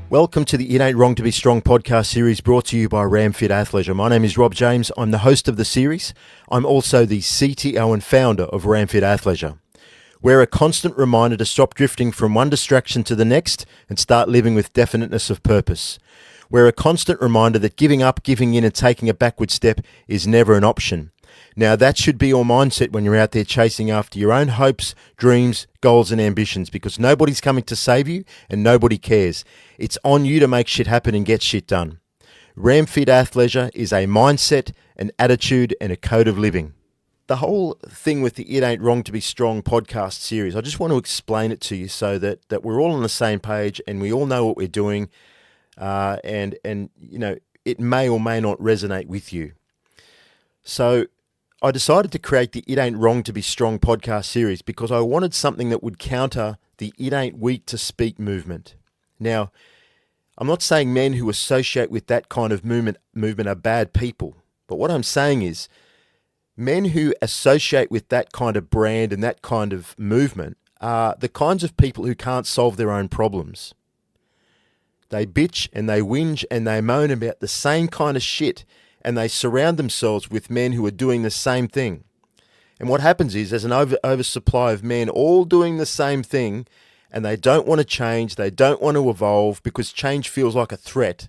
Welcome to the It Ain't Wrong to Be Strong podcast series brought to you by RamFit Athleisure. My name is Rob James. I'm the host of the series. I'm also the CTO and founder of RamFit Athleisure. We're a constant reminder to stop drifting from one distraction to the next and start living with definiteness of purpose. We're a constant reminder that giving up, giving in and taking a backward step is never an option. Now that should be your mindset when you're out there chasing after your own hopes, dreams, goals and ambitions, because nobody's coming to save you and nobody cares. It's on you to make shit happen and get shit done. RamFit Athleisure is a mindset, an attitude and a code of living. The whole thing with the It Ain't Wrong to Be Strong podcast series, I just want to explain it to you so that we're all on the same page and we all know what we're doing, and you know, it may or may not resonate with you. So I decided to create the It Ain't Wrong to Be Strong podcast series because I wanted something that would counter the It Ain't Weak to Speak movement. Now, I'm not saying men who associate with that kind of movement are bad people, but what I'm saying is men who associate with that kind of brand and that kind of movement are the kinds of people who can't solve their own problems. They bitch and they whinge and they moan about the same kind of shit, and they surround themselves with men who are doing the same thing. And what happens is there's an oversupply of men all doing the same thing, and they don't want to change, they don't want to evolve because change feels like a threat.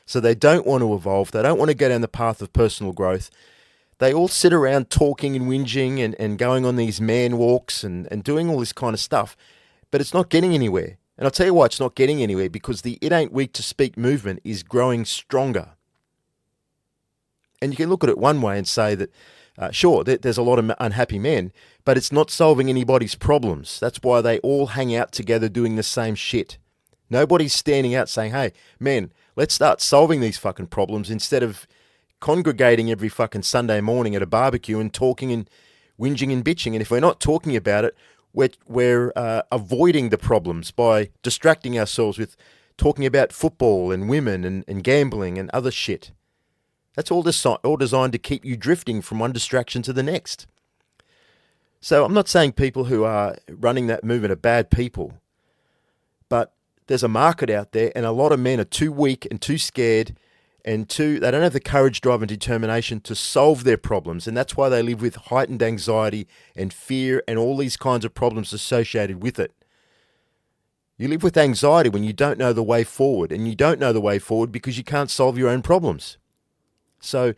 So they don't want to evolve, they don't want to go down the path of personal growth. They all sit around talking and whinging and going on these man walks and doing all this kind of stuff, but it's not getting anywhere. And I'll tell you why it's not getting anywhere, because the It Ain't Weak to Speak movement is growing stronger. And you can look at it one way and say that, sure, there's a lot of unhappy men, but it's not solving anybody's problems. That's why they all hang out together doing the same shit. Nobody's standing out saying, hey, men, let's start solving these fucking problems instead of congregating every fucking Sunday morning at a barbecue and talking and whinging and bitching. And if we're not talking about it, we're avoiding the problems by distracting ourselves with talking about football and women and gambling and other shit. That's all designed to keep you drifting from one distraction to the next. So I'm not saying people who are running that movement are bad people, but there's a market out there and a lot of men are too weak and too scared and they don't have the courage, drive and determination to solve their problems. And that's why they live with heightened anxiety and fear and all these kinds of problems associated with it. You live with anxiety when you don't know the way forward, and you don't know the way forward because you can't solve your own problems. So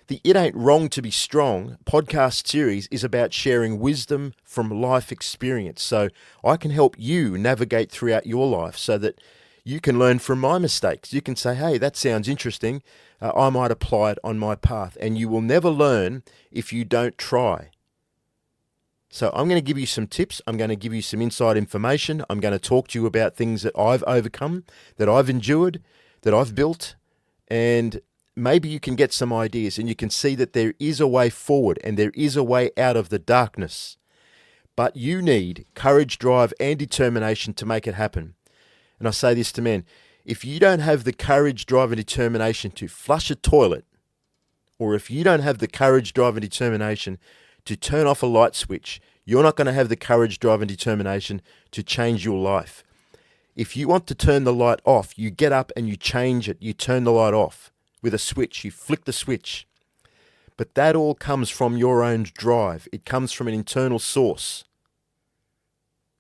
the It Ain't Wrong to Be Strong podcast series is about sharing wisdom from life experience. So I can help you navigate throughout your life so that you can learn from my mistakes. You can say, hey, that sounds interesting. I might apply it on my path. And you will never learn if you don't try. So I'm going to give you some tips. I'm going to give you some inside information. I'm going to talk to you about things that I've overcome, that I've endured, that I've built, and maybe you can get some ideas and you can see that there is a way forward and there is a way out of the darkness. But you need courage, drive, and determination to make it happen. And I say this to men, if you don't have the courage, drive, and determination to flush a toilet, or if you don't have the courage, drive, and determination to turn off a light switch, you're not going to have the courage, drive, and determination to change your life. If you want to turn the light off, you get up and you change it. You turn the light off. With a switch, you flick the switch. But that all comes from your own drive. It comes from an internal source.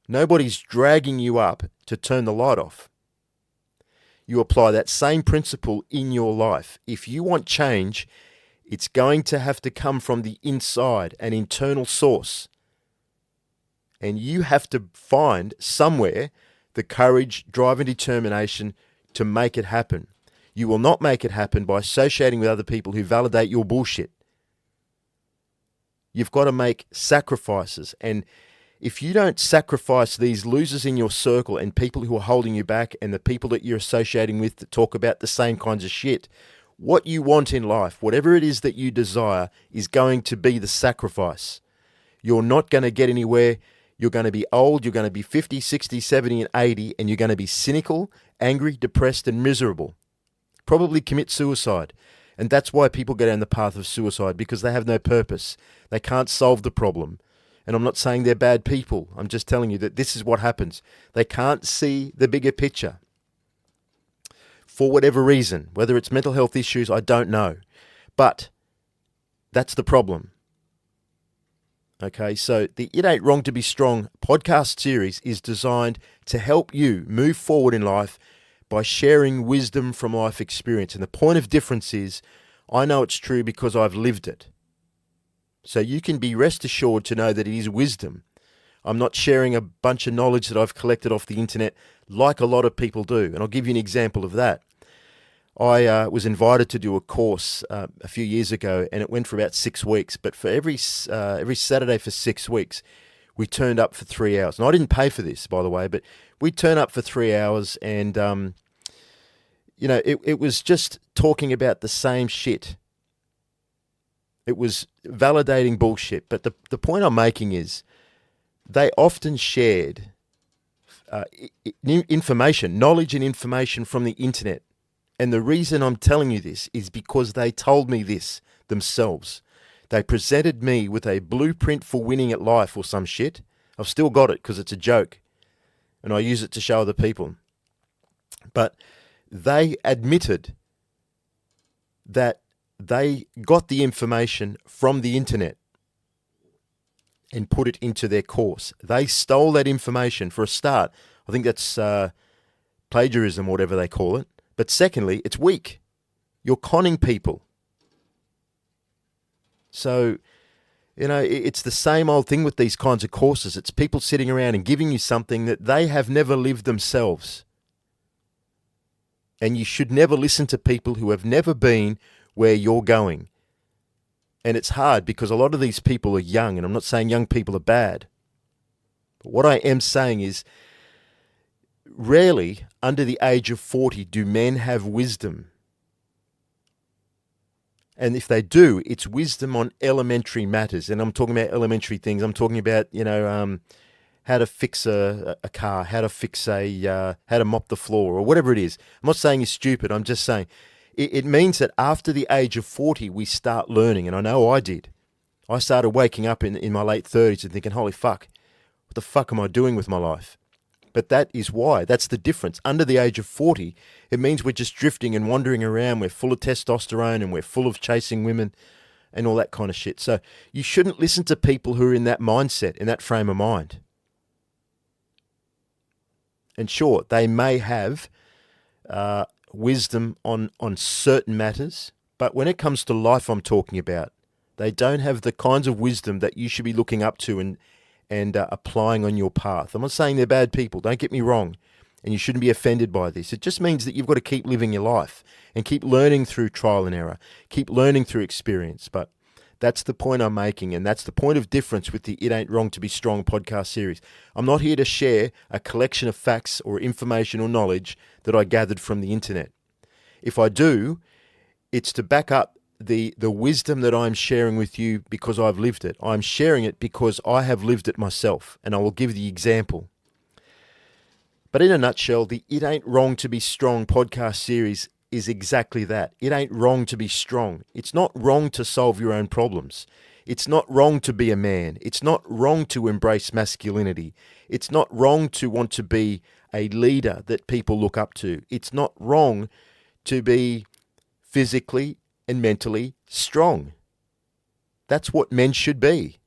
Nobody's dragging you up to turn the light off. You apply that same principle in your life. If you want change, it's going to have to come from the inside, an internal source. And you have to find somewhere the courage, drive, and determination to make it happen. You will not make it happen by associating with other people who validate your bullshit. You've got to make sacrifices. And if you don't sacrifice these losers in your circle and people who are holding you back and the people that you're associating with that talk about the same kinds of shit, what you want in life, whatever it is that you desire, is going to be the sacrifice. You're not going to get anywhere. You're going to be old. You're going to be 50, 60, 70, and 80, and you're going to be cynical, angry, depressed, and miserable. Probably commit suicide. And that's why people go down the path of suicide, because they have no purpose. They can't solve the problem. And I'm not saying they're bad people. I'm just telling you that this is what happens. They can't see the bigger picture. for whatever reason. Whether it's mental health issues, I don't know. But that's the problem. Okay, so the It Ain't Wrong to Be Strong podcast series is designed to help you move forward in life by sharing wisdom from life experience. And the point of difference is, I know it's true because I've lived it. So you can be rest assured to know that it is wisdom. I'm not sharing a bunch of knowledge that I've collected off the internet like a lot of people do. And I'll give you an example of that. I was invited to do a course a few years ago, and it went for about 6 weeks. But for every Saturday for 6 weeks, we turned up for 3 hours. And I didn't pay for this, by the way, but we turned up for 3 hours, and it was just talking about the same shit. It was validating bullshit. But the point I'm making is, they often shared information, knowledge and information from the internet. And the reason I'm telling you this is because they told me this themselves. They presented me with a blueprint for winning at life or some shit. I've still got it because it's a joke, and I use it to show other people. But they admitted that they got the information from the internet and put it into their course. They stole that information for a start. I think that's plagiarism, whatever they call it. But secondly, it's weak. You're conning people. So, it's the same old thing with these kinds of courses. It's people sitting around and giving you something that they have never lived themselves. And you should never listen to people who have never been where you're going. And it's hard because a lot of these people are young, and I'm not saying young people are bad. But what I am saying is, rarely under the age of 40 do men have wisdom. And if they do, it's wisdom on elementary matters. And I'm talking about elementary things. I'm talking about, how to fix a car, how to mop the floor, or whatever it is. I'm not saying it's stupid. I'm just saying it means that after the age of 40, we start learning. And I know I did. I started waking up in my late 30s and thinking, holy fuck, what the fuck am I doing with my life? But that is why. That's the difference. Under the age of 40, it means we're just drifting and wandering around. We're full of testosterone and we're full of chasing women and all that kind of shit. So you shouldn't listen to people who are in that mindset, in that frame of mind. And sure, they may have wisdom on certain matters, but when it comes to life I'm talking about, they don't have the kinds of wisdom that you should be looking up to and applying on your path. I'm not saying they're bad people, don't get me wrong, and you shouldn't be offended by this. It just means that you've got to keep living your life and keep learning through trial and error, keep learning through experience. But that's the point I'm making, and that's the point of difference with the It Ain't Wrong to Be Strong podcast series. I'm not here to share a collection of facts or information or knowledge that I gathered from the internet. If I do, it's to back up the wisdom that I'm sharing with you because I've lived it. I'm sharing it because I have lived it myself, and I will give the example. But in a nutshell, the It Ain't Wrong to Be Strong podcast series is exactly that. It ain't wrong to be strong. It's not wrong to solve your own problems. It's not wrong to be a man. It's not wrong to embrace masculinity. It's not wrong to want to be a leader that people look up to. It's not wrong to be physically and mentally strong. That's what men should be.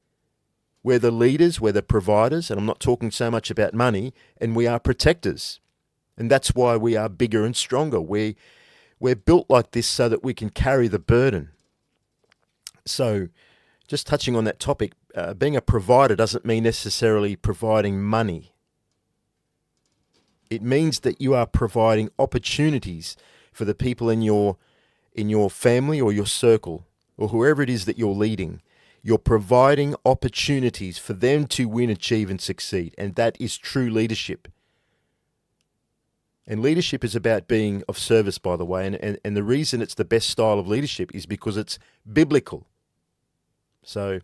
We're the leaders, we're the providers, and I'm not talking so much about money, and we are protectors. And that's why we are bigger and stronger. We're built like this so that we can carry the burden. So, just touching on that topic, being a provider doesn't mean necessarily providing money. It means that you are providing opportunities for the people in your family or your circle or whoever it is that you're leading. You're providing opportunities for them to win, achieve, and succeed. And that is true leadership. And leadership is about being of service, by the way. And the reason it's the best style of leadership is because it's biblical. So,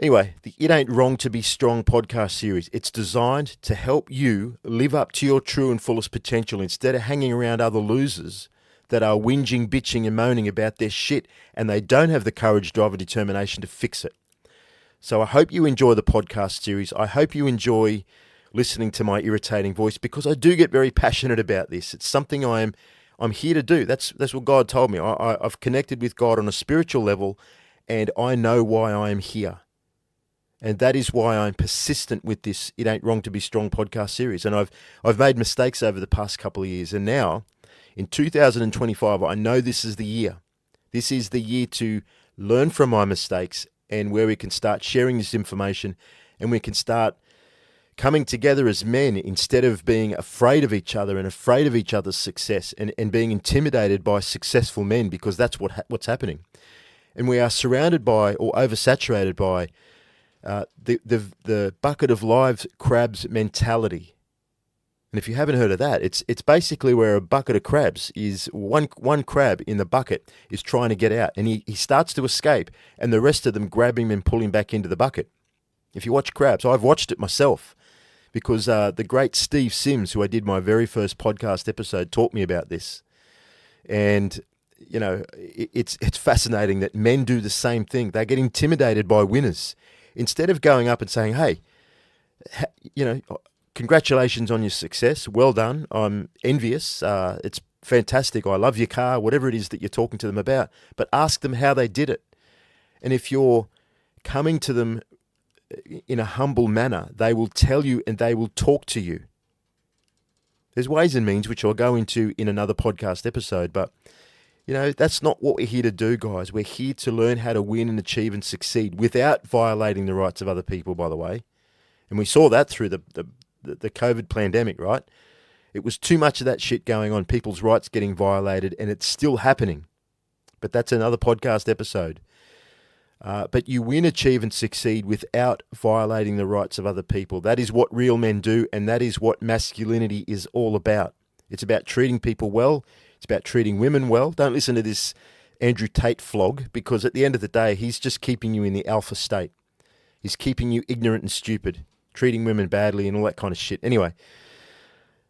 anyway, the It Ain't Wrong to Be Strong podcast series, it's designed to help you live up to your true and fullest potential instead of hanging around other losers that are whinging, bitching, and moaning about their shit and they don't have the courage, drive, or determination to fix it. So I hope you enjoy the podcast series. I hope you enjoy listening to my irritating voice, because I do get very passionate about this. It's something I'm here to do. That's what God told me. I've connected with God on a spiritual level, and I know why I am here. And that is why I'm persistent with this It Ain't Wrong to Be Strong podcast series. And I've made mistakes over the past couple of years. And now, in 2025, I know this is the year. This is the year to learn from my mistakes, and where we can start sharing this information, and we can start coming together as men instead of being afraid of each other and afraid of each other's success, and being intimidated by successful men, because that's what's happening. And we are surrounded by, or oversaturated by, the bucket of live crabs mentality. And if you haven't heard of that, it's basically where a bucket of crabs is one crab in the bucket is trying to get out, and he starts to escape, and the rest of them grab him and pull him back into the bucket. If you watch Crabs, I've watched it myself, because the great Steve Sims, who I did my very first podcast episode, taught me about this. And you know, it's fascinating that men do the same thing. They get intimidated by winners. Instead of going up and saying, hey, you know, congratulations on your success. Well done. I'm envious. It's fantastic. I love your car, whatever it is that you're talking to them about. But ask them how they did it. And if you're coming to them in a humble manner, they will tell you and they will talk to you. There's ways and means, which I'll go into in another podcast episode. But, you know, that's not what we're here to do, guys. We're here to learn how to win and achieve and succeed without violating the rights of other people, by the way. And we saw that through the COVID pandemic, right? It was too much of that shit going on, people's rights getting violated, and it's still happening. But that's another podcast episode. But you win, achieve, and succeed without violating the rights of other people. That is what real men do, and that is what masculinity is all about. It's about treating people well. It's about treating women well. Don't listen to this Andrew Tate flog, because at the end of the day, he's just keeping you in the alpha state. He's keeping you ignorant and stupid, treating women badly and all that kind of shit. Anyway,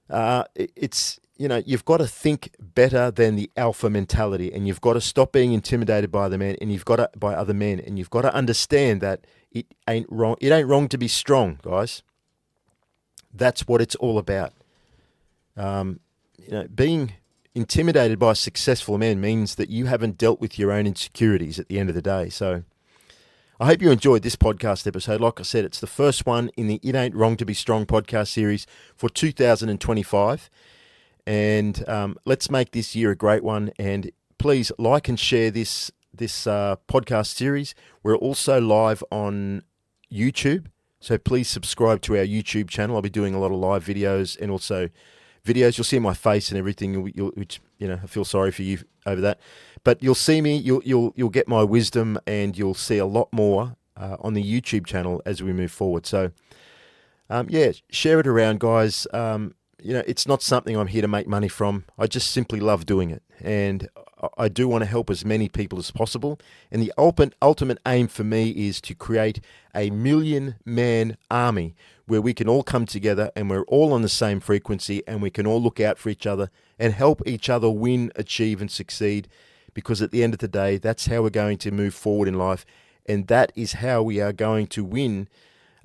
it's, you know, you've got to think better than the alpha mentality, and you've got to stop being intimidated by other men, and you've got to, by other men, and you've got to understand that it ain't wrong. It ain't wrong to be strong, guys. That's what it's all about. You know, being intimidated by successful men means that you haven't dealt with your own insecurities at the end of the day. So I hope you enjoyed this podcast episode. Like I said, it's the first one in the It Ain't Wrong to Be Strong podcast series for 2025. And let's make this year a great one. And please like and share this podcast series. We're also live on YouTube, so please subscribe to our YouTube channel. I'll be doing a lot of live videos, and also videos. You'll see my face and everything, which, you know, I feel sorry for you over that. But you'll see me. You'll get my wisdom, and you'll see a lot more on the YouTube channel as we move forward. So, yeah, share it around, guys. You know, it's not something I'm here to make money from. I just simply love doing it, and I do want to help as many people as possible. And the ultimate aim for me is to create a 1,000,000-man army where we can all come together and we're all on the same frequency, and we can all look out for each other and help each other win, achieve, and succeed. Because at the end of the day, that's how we're going to move forward in life, and that is how we are going to win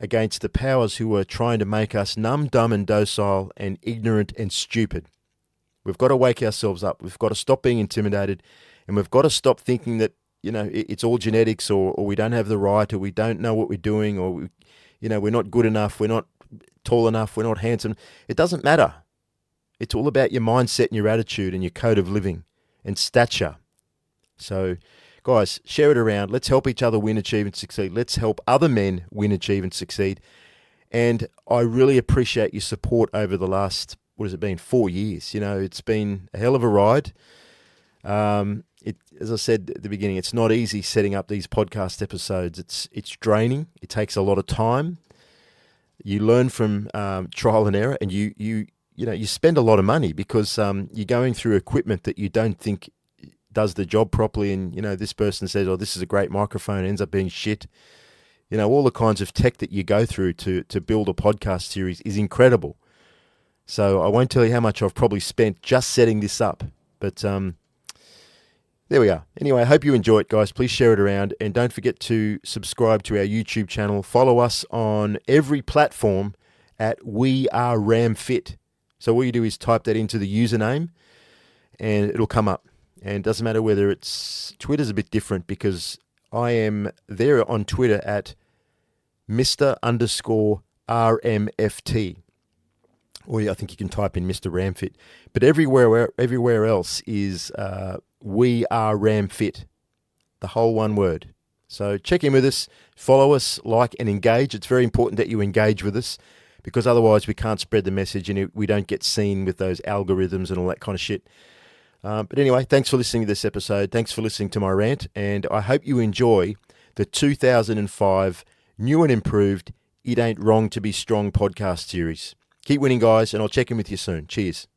against the powers who are trying to make us numb, dumb, and docile, and ignorant and stupid. We've got to wake ourselves up. We've got to stop being intimidated, and we've got to stop thinking that, you know, it's all genetics, or we don't have the right, or we don't know what we're doing, or we're not good enough, we're not tall enough, we're not handsome. It doesn't matter. It's all about your mindset and your attitude and your code of living and stature. So, guys, share it around. Let's help each other win, achieve, and succeed. Let's help other men win, achieve, and succeed. And I really appreciate your support over the last, 4 years? You know, it's been a hell of a ride. As I said at the beginning, it's not easy setting up these podcast episodes. It's draining. It takes a lot of time. You learn from trial and error, and you spend a lot of money because you're going through equipment that you don't think does the job properly. And, you know, this person says, oh, this is a great microphone, ends up being shit. You know, all the kinds of tech that you go through to build a podcast series is incredible. So I won't tell you how much I've probably spent just setting this up. But there we are. Anyway, I hope you enjoy it, guys. Please share it around. And don't forget to subscribe to our YouTube channel. Follow us on every platform at WeAreRamFit. So all you do is type that into the username and it'll come up. And it doesn't matter whether it's... Twitter's a bit different because I am there on Twitter at Mr_RMFT. Or I think you can type in Mr. Ramfit. But everywhere else is WeAreRamFit. The whole one word. So check in with us, follow us, like and engage. It's very important that you engage with us because otherwise we can't spread the message and we don't get seen with those algorithms and all that kind of shit. But anyway, thanks for listening to this episode. Thanks for listening to my rant. And I hope you enjoy the 2005 new and improved It Ain't Wrong to Be Strong podcast series. Keep winning, guys, and I'll check in with you soon. Cheers.